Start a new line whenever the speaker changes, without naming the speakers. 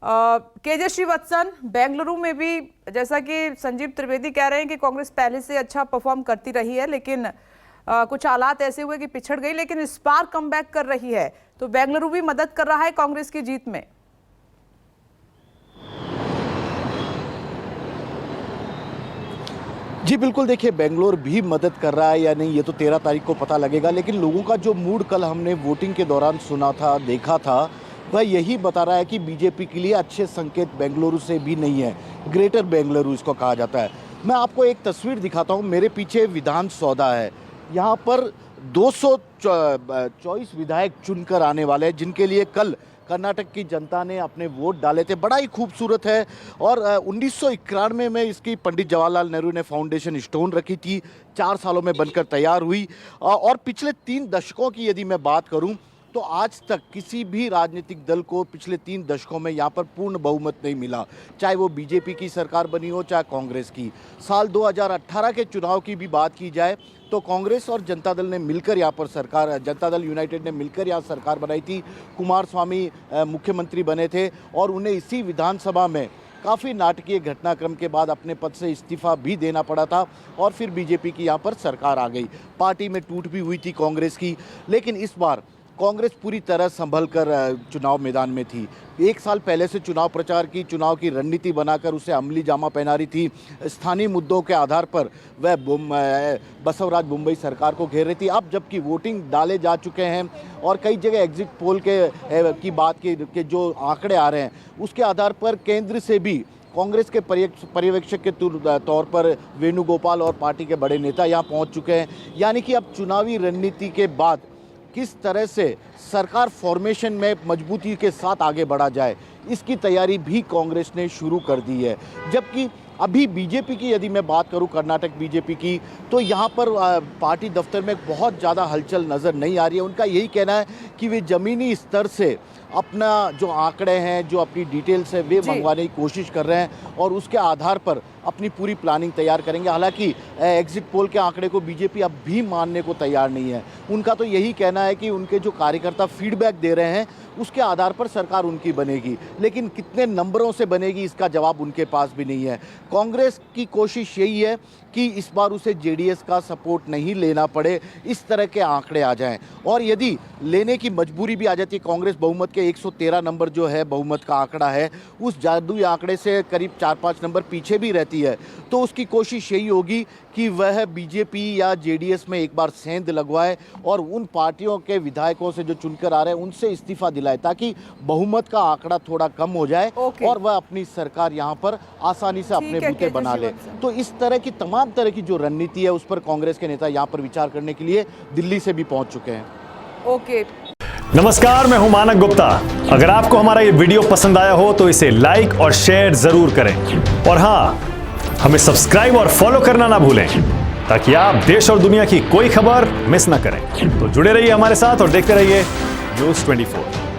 KJ Srivatsan, Bengaluru में भी जैसा कि संजीव त्रिवेदी कह रहे हैं कि कांग्रेस पहले से अच्छा परफॉर्म करती रही है, लेकिन कुछ हालात ऐसे हुए कि पिछड़ गई, लेकिन इस बार कमबैक कर रही है। तो बेंगलुरु भी मदद कर रहा है कांग्रेस की जीत में।
जी बिल्कुल, देखिए बेंगलोर भी मदद कर रहा है या नहीं ये तो 13 तारीख को पता लगेगा, लेकिन लोगों का जो मूड कल हमने वोटिंग के दौरान सुना था, देखा था, वह यही बता रहा है कि बीजेपी के लिए अच्छे संकेत बेंगलुरु से भी नहीं है। ग्रेटर बेंगलुरु इसको कहा जाता है। मैं आपको एक तस्वीर दिखाता हूँ। मेरे पीछे विधान सौदा है। यहाँ पर 224 विधायक चुनकर आने वाले हैं, जिनके लिए कल कर्नाटक की जनता ने अपने वोट डाले थे। बड़ा ही खूबसूरत है और 1991 में इसकी पंडित जवाहरलाल नेहरू ने फाउंडेशन स्टोन रखी थी। 4 सालों में बनकर तैयार हुई और पिछले 3 दशकों की यदि मैं बात करूं तो आज तक किसी भी राजनीतिक दल को पिछले 3 दशकों में यहाँ पर पूर्ण बहुमत नहीं मिला, चाहे वो बीजेपी की सरकार बनी हो चाहे कांग्रेस की। साल 2018 के चुनाव की भी बात की जाए तो कांग्रेस और जनता दल ने मिलकर यहाँ पर सरकार, जनता दल यूनाइटेड ने मिलकर यहाँ सरकार बनाई थी। कुमारस्वामी मुख्यमंत्री बने थे और उन्हें इसी विधानसभा में काफ़ी नाटकीय घटनाक्रम के बाद अपने पद से इस्तीफा भी देना पड़ा था और फिर बीजेपी की यहाँ पर सरकार आ गई। पार्टी में टूट भी हुई थी कांग्रेस की, लेकिन इस बार कांग्रेस पूरी तरह संभल कर चुनाव मैदान में थी। 1 साल पहले से चुनाव प्रचार की, चुनाव की रणनीति बनाकर उसे अमली जामा पहना रही थी। स्थानीय मुद्दों के आधार पर वह बसवराज मुंबई सरकार को घेर रही थी। अब जबकि वोटिंग डाले जा चुके हैं और कई जगह एग्जिट पोल की बात के जो आंकड़े आ रहे हैं, उसके आधार पर केंद्र से भी कांग्रेस के पर्यवेक्षक के तौर पर वेणुगोपाल और पार्टी के बड़े नेता यहाँ पहुँच चुके हैं। यानी कि अब चुनावी रणनीति के बाद किस तरह से सरकार फॉर्मेशन में मजबूती के साथ आगे बढ़ा जाए, इसकी तैयारी भी कांग्रेस ने शुरू कर दी है। जबकि अभी बीजेपी की यदि मैं बात करूं, कर्नाटक बीजेपी की, तो यहाँ पर पार्टी दफ्तर में बहुत ज़्यादा हलचल नज़र नहीं आ रही है। उनका यही कहना है कि वे ज़मीनी स्तर से अपना जो आंकड़े हैं, जो अपनी डिटेल्स है, वे मंगवाने की कोशिश कर रहे हैं और उसके आधार पर अपनी पूरी प्लानिंग तैयार करेंगे। हालांकि एग्जिट पोल के आंकड़े को बीजेपी अब भी मानने को तैयार नहीं है। उनका तो यही कहना है कि उनके जो कार्यकर्ता फीडबैक दे रहे हैं उसके आधार पर सरकार उनकी बनेगी, लेकिन कितने नंबरों से बनेगी इसका जवाब उनके पास भी नहीं है। कांग्रेस की कोशिश यही है कि इस बार उसे जेडीएस का सपोर्ट नहीं लेना पड़े, इस तरह के आंकड़े आ जाएं और यदि लेने की मजबूरी भी आ जाती है, कांग्रेस बहुमत के 113 नंबर जो है बहुमत का आंकड़ा है, उस जादुई आंकड़े से करीब 4-5 नंबर पीछे भी रहती है, तो उसकी कोशिश यही होगी कि वह बीजेपी या जेडीएस में एक बार सेंध लगवाए और उन पार्टियों के विधायकों से जो चुनकर आ रहे हैं उनसे इस्तीफा दिलाए, ताकि बहुमत का आंकड़ा थोड़ा कम हो जाए और वह अपनी सरकार यहाँ पर आसानी से अपने बूते बना ले। तो इस तरह की तमाम तरह की जो रणनीति है उस पर कांग्रेस के नेता यहाँ पर विचार करने के लिए दिल्ली से भी पहुंच चुके हैं।
ओके,
नमस्कार, मैं हूं मानक गुप्ता। अगर आपको हमारा ये वीडियो पसंद आया हो तो इसे लाइक और शेयर जरूर करें और हाँ, हमें सब्सक्राइब और फॉलो करना ना भूलें ताकि आप देश और दुनिया की कोई खबर मिस ना करें। तो जुड़े रहिए हमारे साथ और देखते रहिए न्यूज़ 24।